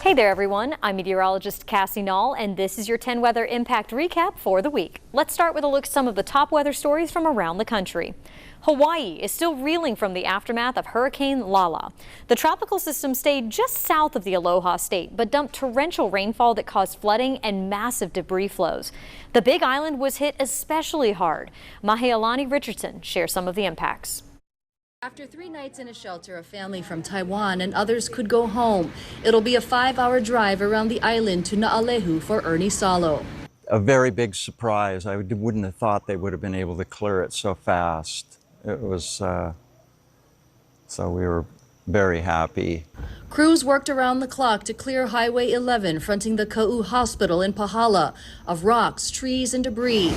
Hey there everyone, I'm meteorologist Cassie Nall, and this is your 10 weather impact recap for the week. Let's start with a look at some of the top weather stories from around the country. Hawaii is still reeling from the aftermath of Hurricane Lala. The tropical system stayed just south of the Aloha State, but dumped torrential rainfall that caused flooding and massive debris flows. The Big Island was hit especially hard. Mahealani Richardson shares some of the impacts. After 3 nights in a shelter, a family from Taiwan and others could go home. It'll be a 5-hour drive around the island to Na'alehu for Ernie Salo. A very big surprise. I wouldn't have thought they would have been able to clear it so fast. It was, so we were very happy. Crews worked around the clock to clear Highway 11 fronting the Ka'u Hospital in Pahala of rocks, trees, and debris.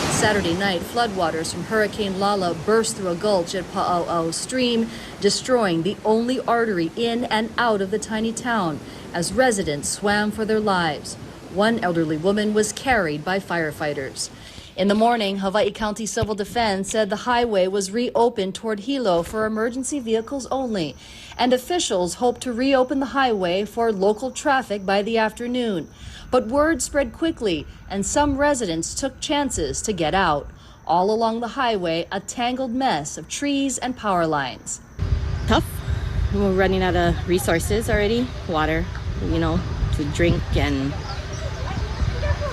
Saturday night, floodwaters from Hurricane Lala burst through a gulch at Pa'au'au Stream, destroying the only artery in and out of the tiny town as residents swam for their lives. One elderly woman was carried by firefighters. In the morning, Hawaii County Civil Defense said the highway was reopened toward Hilo for emergency vehicles only, and officials hope to reopen the highway for local traffic by the afternoon. But word spread quickly, and some residents took chances to get out. All along the highway, a tangled mess of trees and power lines. Tough. We're running out of resources already. Water, to drink, and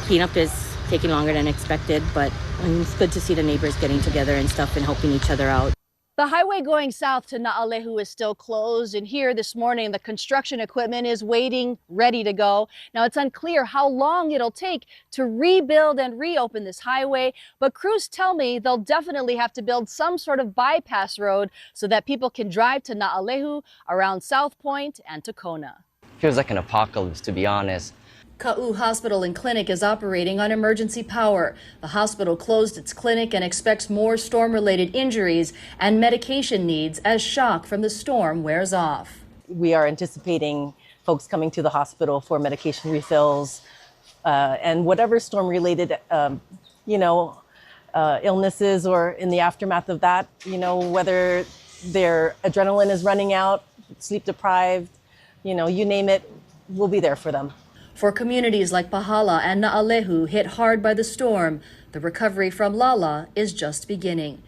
cleanup is taking longer than expected, but it's good to see the neighbors getting together and stuff and helping each other out. The highway going south to Na'alehu is still closed, and here this morning the construction equipment is waiting, ready to go. Now it's unclear how long it'll take to rebuild and reopen this highway, but crews tell me they'll definitely have to build some sort of bypass road so that people can drive to Na'alehu around South Point and to Kona. Feels like an apocalypse, to be honest. Ka'u Hospital and Clinic is operating on emergency power. The hospital closed its clinic and expects more storm-related injuries and medication needs as shock from the storm wears off. We are anticipating folks coming to the hospital for medication refills and whatever storm-related, illnesses or in the aftermath of that, whether their adrenaline is running out, sleep deprived, you name it, we'll be there for them. For communities like Pahala and Na'alehu hit hard by the storm, the recovery from Lala is just beginning.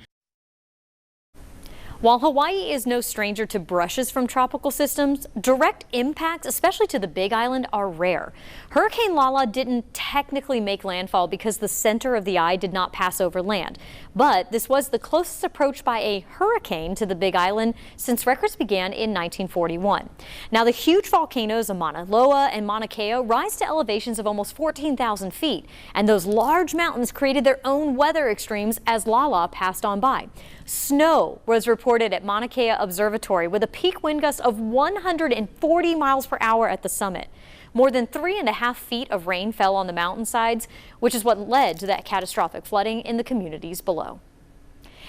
While Hawaii is no stranger to brushes from tropical systems, direct impacts, especially to the Big Island, are rare. Hurricane Lala didn't technically make landfall because the center of the eye did not pass over land. But this was the closest approach by a hurricane to the Big Island since records began in 1941. Now, the huge volcanoes of Mauna Loa and Mauna Kea rise to elevations of almost 14,000 feet. And those large mountains created their own weather extremes as Lala passed on by. Snow was reported at Mauna Kea Observatory with a peak wind gust of 140 miles per hour at the summit. More than 3.5 feet of rain fell on the mountainsides, which is what led to that catastrophic flooding in the communities below.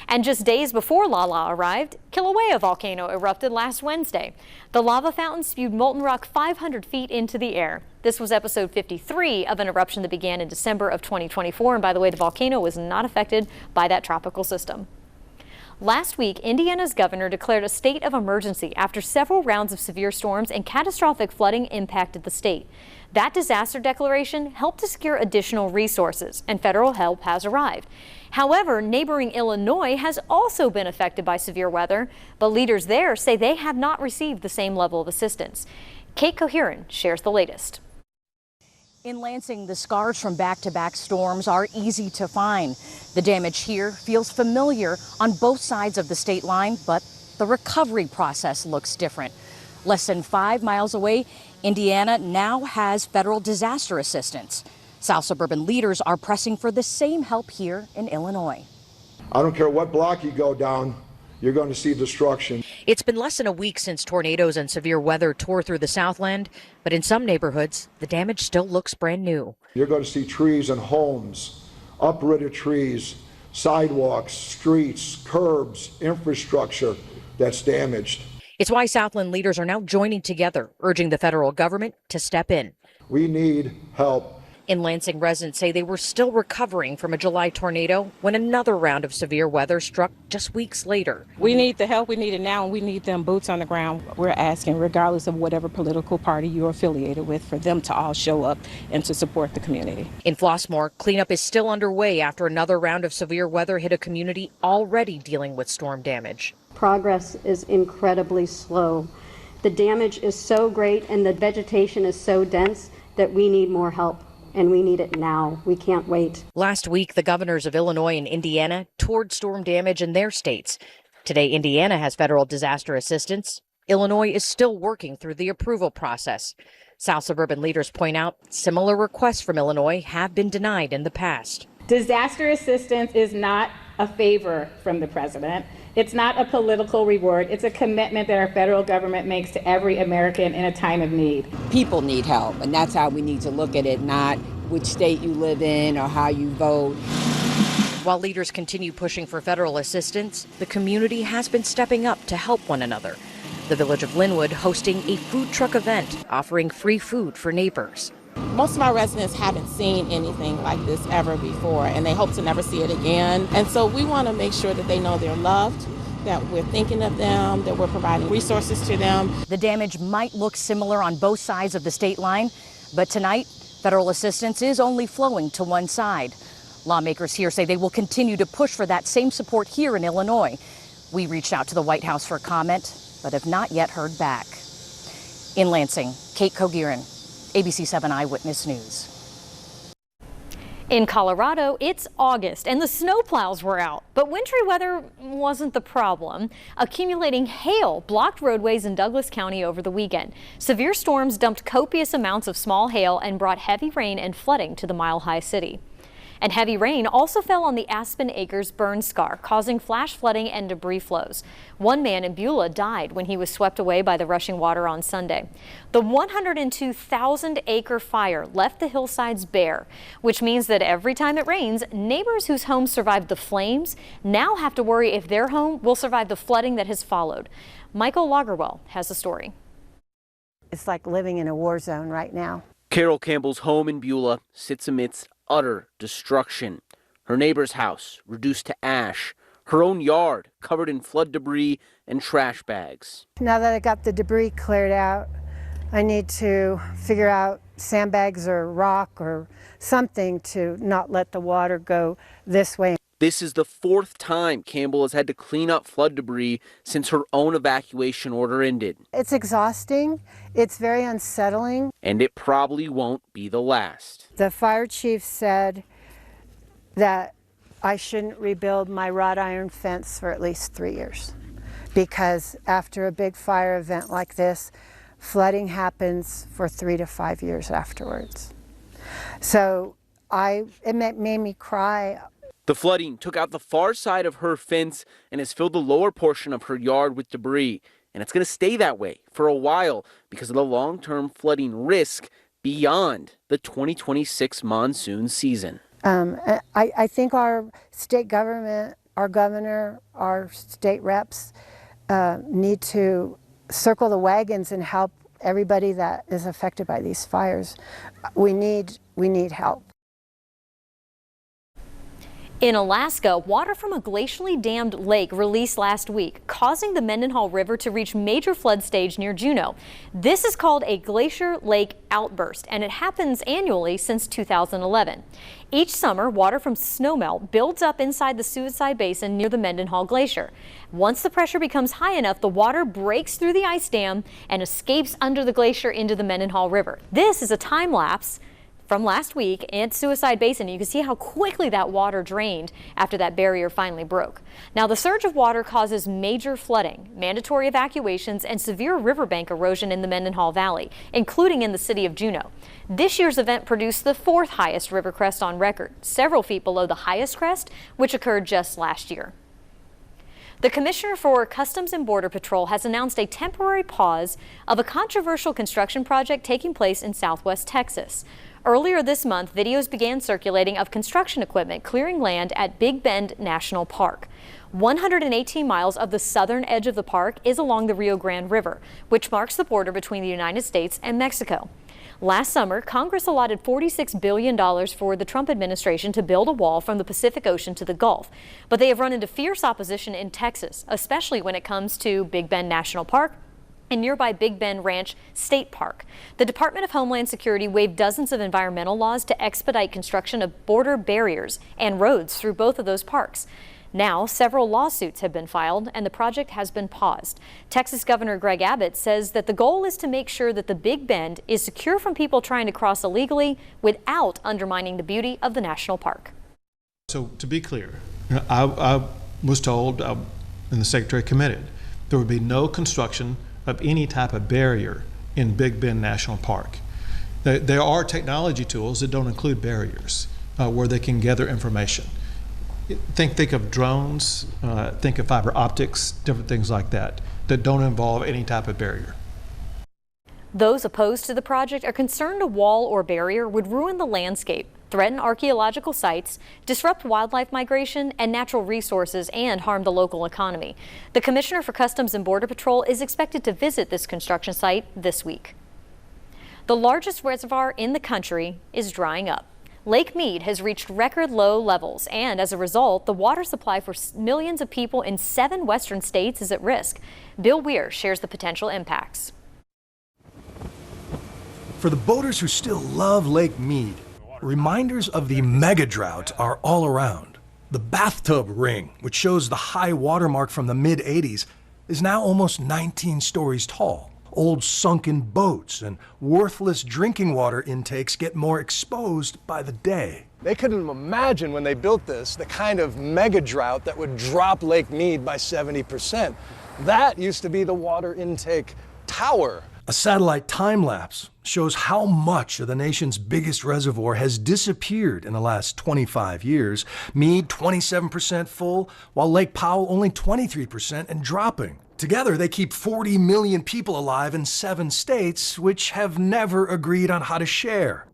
And just days before Lala arrived, Kilauea volcano erupted last Wednesday. The lava fountain spewed molten rock 500 feet into the air. This was episode 53 of an eruption that began in December of 2024. And by the way, the volcano was not affected by that tropical system. Last week, Indiana's governor declared a state of emergency after several rounds of severe storms and catastrophic flooding impacted the state. That disaster declaration helped to secure additional resources, and federal help has arrived. However, neighboring Illinois has also been affected by severe weather, but leaders there say they have not received the same level of assistance. Kate Coheran shares the latest. In Lansing, the scars from back-to-back storms are easy to find. The damage here feels familiar on both sides of the state line, but the recovery process looks different. Less than 5 miles away, Indiana now has federal disaster assistance. South suburban leaders are pressing for the same help here in Illinois. I don't care what block you go down, you're going to see destruction. It's been less than a week since tornadoes and severe weather tore through the Southland, but in some neighborhoods, the damage still looks brand new. You're going to see trees and homes, uprooted trees, sidewalks, streets, curbs, infrastructure that's damaged. It's why Southland leaders are now joining together, urging the federal government to step in. We need help In Lansing, residents say they were still recovering from a July tornado when another round of severe weather struck just weeks later. We need the help. We need it now, and we need them boots on the ground. We're asking, regardless of whatever political party you're affiliated with, for them to all show up and to support the community. In Flossmoor, cleanup is still underway after another round of severe weather hit a community already dealing with storm damage. Progress is incredibly slow. The damage is so great and the vegetation is so dense that we need more help. And we need it now. We can't wait. Last week, the governors of Illinois and Indiana toured storm damage in their states. Today, Indiana has federal disaster assistance. Illinois is still working through the approval process. South suburban leaders point out similar requests from Illinois have been denied in the past. Disaster assistance is not a favor from the president. It's not a political reward. It's a commitment that our federal government makes to every American in a time of need. People need help, and that's how we need to look at it, not which state you live in or how you vote. While leaders continue pushing for federal assistance, the community has been stepping up to help one another. The village of Linwood hosting a food truck event offering free food for neighbors. Most of my residents haven't seen anything like this ever before, and they hope to never see it again. And so we want to make sure that they know they're loved, that we're thinking of them, that we're providing resources to them. The damage might look similar on both sides of the state line, but tonight, federal assistance is only flowing to one side. Lawmakers here say they will continue to push for that same support here in Illinois. We reached out to the White House for comment, but have not yet heard back. In Lansing, Kate Kogirin, ABC 7 Eyewitness News. In Colorado, it's August and the snowplows were out, but wintry weather wasn't the problem. Accumulating hail blocked roadways in Douglas County over the weekend. Severe storms dumped copious amounts of small hail and brought heavy rain and flooding to the mile-high city. And heavy rain also fell on the Aspen Acres burn scar, causing flash flooding and debris flows. One man in Beulah died when he was swept away by the rushing water on Sunday. The 102,000-acre fire left the hillsides bare, which means that every time it rains, neighbors whose homes survived the flames now have to worry if their home will survive the flooding that has followed. Michael Lagerwell has the story. It's like living in a war zone right now. Carol Campbell's home in Beulah sits amidst utter destruction. Her neighbor's house reduced to ash. Her own yard covered in flood debris and trash bags. Now that I got the debris cleared out, I need to figure out sandbags or rock or something to not let the water go this way. This is the fourth time Campbell has had to clean up flood debris since her own evacuation order ended. It's exhausting. It's very unsettling. And it probably won't be the last. The fire chief said that I shouldn't rebuild my wrought iron fence for at least 3 years, because after a big fire event like this, flooding happens for 3 to 5 years afterwards. So it made me cry. The flooding took out the far side of her fence and has filled the lower portion of her yard with debris. And it's going to stay that way for a while because of the long-term flooding risk beyond the 2026 monsoon season. I think our state government, our governor, our state reps need to circle the wagons and help everybody that is affected by these fires. We need help. In Alaska, water from a glacially dammed lake released last week, causing the Mendenhall River to reach major flood stage near Juneau. This is called a glacier lake outburst, and it happens annually since 2011. Each summer, water from snowmelt builds up inside the Suicide Basin near the Mendenhall Glacier. Once the pressure becomes high enough, the water breaks through the ice dam and escapes under the glacier into the Mendenhall River. This is a time lapse from last week at Suicide Basin. You can see how quickly that water drained after that barrier finally broke. Now, the surge of water causes major flooding, mandatory evacuations, and severe riverbank erosion in the Mendenhall Valley, including in the city of Juneau. This year's event produced the fourth highest river crest on record, several feet below the highest crest, which occurred just last year. The Commissioner for Customs and Border Patrol has announced a temporary pause of a controversial construction project taking place in southwest Texas. Earlier this month, videos began circulating of construction equipment clearing land at Big Bend National Park. 118 miles of the southern edge of the park is along the Rio Grande River, which marks the border between the United States and Mexico. Last summer, Congress allotted $46 billion for the Trump administration to build a wall from the Pacific Ocean to the Gulf. But they have run into fierce opposition in Texas, especially when it comes to Big Bend National Park and nearby Big Bend Ranch State Park. The Department of Homeland Security waived dozens of environmental laws to expedite construction of border barriers and roads through both of those parks. Now, several lawsuits have been filed and the project has been paused. Texas Governor Greg Abbott says that the goal is to make sure that the Big Bend is secure from people trying to cross illegally without undermining the beauty of the national park. So to be clear, I was told, and the Secretary committed, there would be no construction of any type of barrier in Big Bend National Park. There are technology tools that don't include barriers where they can gather information. Think of drones, think of fiber optics, different things like that don't involve any type of barrier. Those opposed to the project are concerned a wall or barrier would ruin the landscape, threaten archaeological sites, disrupt wildlife migration and natural resources, and harm the local economy. The Commissioner for Customs and Border Patrol is expected to visit this construction site this week. The largest reservoir in the country is drying up. Lake Mead has reached record low levels, and as a result, the water supply for millions of people in 7 western states is at risk. Bill Weir shares the potential impacts. For the boaters who still love Lake Mead, reminders of the mega drought are all around. The bathtub ring, which shows the high water mark from the mid-'80s, is now almost 19 stories tall. Old sunken boats and worthless drinking water intakes get more exposed by the day. They couldn't imagine when they built this the kind of mega drought that would drop Lake Mead by 70%. That used to be the water intake tower. A satellite time lapse shows how much of the nation's biggest reservoir has disappeared in the last 25 years. Mead 27% full, while Lake Powell only 23% and dropping. Together, they keep 40 million people alive in 7 states, which have never agreed on how to share.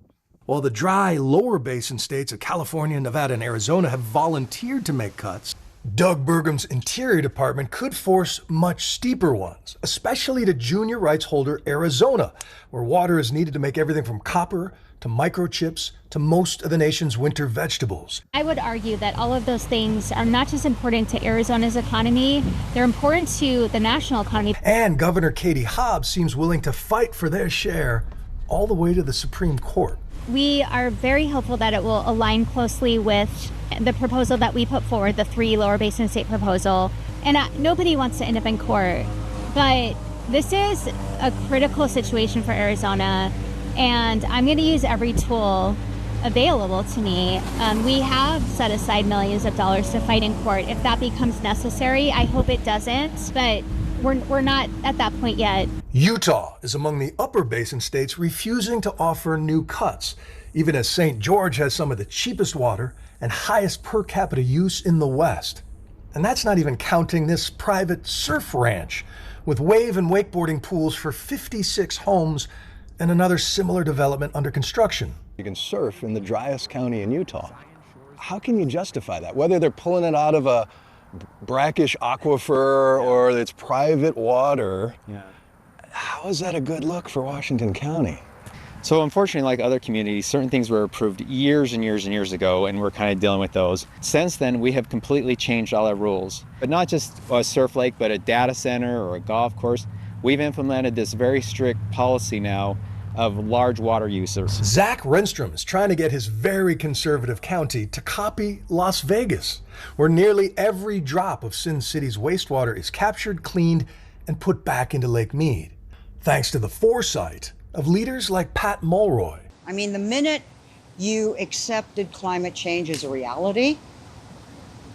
While the dry, lower basin states of California, Nevada, and Arizona have volunteered to make cuts, Doug Burgum's Interior Department could force much steeper ones, especially to junior rights holder Arizona, where water is needed to make everything from copper to microchips to most of the nation's winter vegetables. I would argue that all of those things are not just important to Arizona's economy, they're important to the national economy. And Governor Katie Hobbs seems willing to fight for their share all the way to the Supreme Court. We are very hopeful that it will align closely with the proposal that we put forward, the 3 lower basin state proposal. And nobody wants to end up in court, but this is a critical situation for Arizona. And I'm going to use every tool available to me. We have set aside millions of dollars to fight in court. If that becomes necessary, I hope it doesn't, but we're not at that point yet. Utah is among the upper basin states refusing to offer new cuts, even as St. George has some of the cheapest water and highest per capita use in the West. And that's not even counting this private surf ranch with wave and wakeboarding pools for 56 homes and another similar development under construction. You can surf in the driest county in Utah. How can you justify that? Whether they're pulling it out of a brackish aquifer or it's private water, how is that a good look for Washington County? So unfortunately, like other communities, certain things were approved years and years and years ago, and we're kind of dealing with those. Since then, we have completely changed all our rules. But not just a surf lake, but a data center or a golf course. We've implemented this very strict policy now of large water users. Zach Renstrom is trying to get his very conservative county to copy Las Vegas, where nearly every drop of Sin City's wastewater is captured, cleaned, and put back into Lake Mead, thanks to the foresight of leaders like Pat Mulroy. I mean, the minute you accepted climate change as a reality,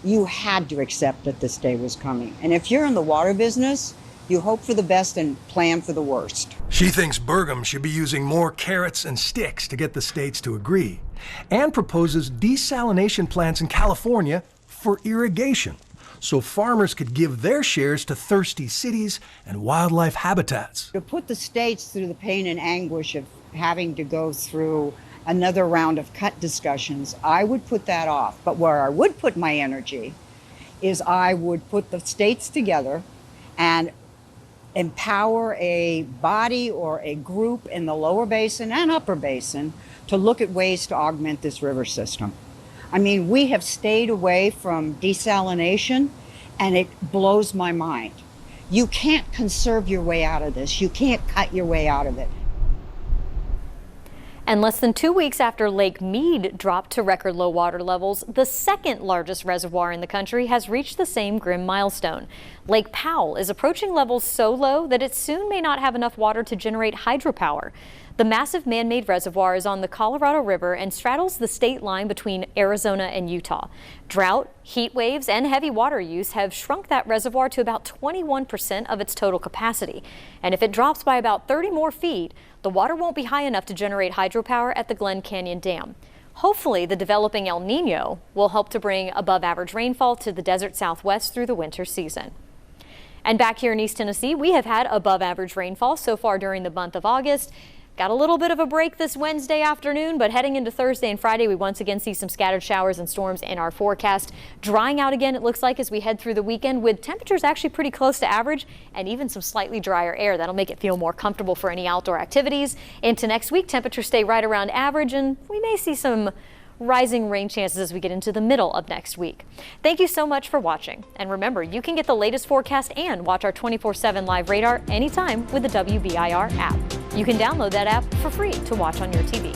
you had to accept that this day was coming. And if you're in the water business, you hope for the best and plan for the worst. She thinks Burgum should be using more carrots and sticks to get the states to agree, and proposes desalination plants in California for irrigation, so farmers could give their shares to thirsty cities and wildlife habitats. To put the states through the pain and anguish of having to go through another round of cut discussions, I would put that off. But where I would put my energy is I would put the states together and empower a body or a group in the lower basin and upper basin to look at ways to augment this river system. I mean, we have stayed away from desalination, and it blows my mind. You can't conserve your way out of this. You can't cut your way out of it. And less than 2 weeks after Lake Mead dropped to record low water levels, the second largest reservoir in the country has reached the same grim milestone. Lake Powell is approaching levels so low that it soon may not have enough water to generate hydropower. The massive man-made reservoir is on the Colorado River and straddles the state line between Arizona and Utah. Drought, heat waves, and heavy water use have shrunk that reservoir to about 21% of its total capacity. And if it drops by about 30 more feet, the water won't be high enough to generate hydropower at the Glen Canyon Dam. Hopefully, the developing El Nino will help to bring above-average rainfall to the desert Southwest through the winter season. And back here in East Tennessee, we have had above-average rainfall so far during the month of August. Got a little bit of a break this Wednesday afternoon, but heading into Thursday and Friday, we once again see some scattered showers and storms in our forecast. Drying out again, it looks like, as we head through the weekend, with temperatures actually pretty close to average and even some slightly drier air. That'll make it feel more comfortable for any outdoor activities. Into next week, temperatures stay right around average, and we may see some rising rain chances as we get into the middle of next week. Thank you so much for watching. And remember, you can get the latest forecast and watch our 24/7 live radar anytime with the WBIR app. You can download that app for free to watch on your TV.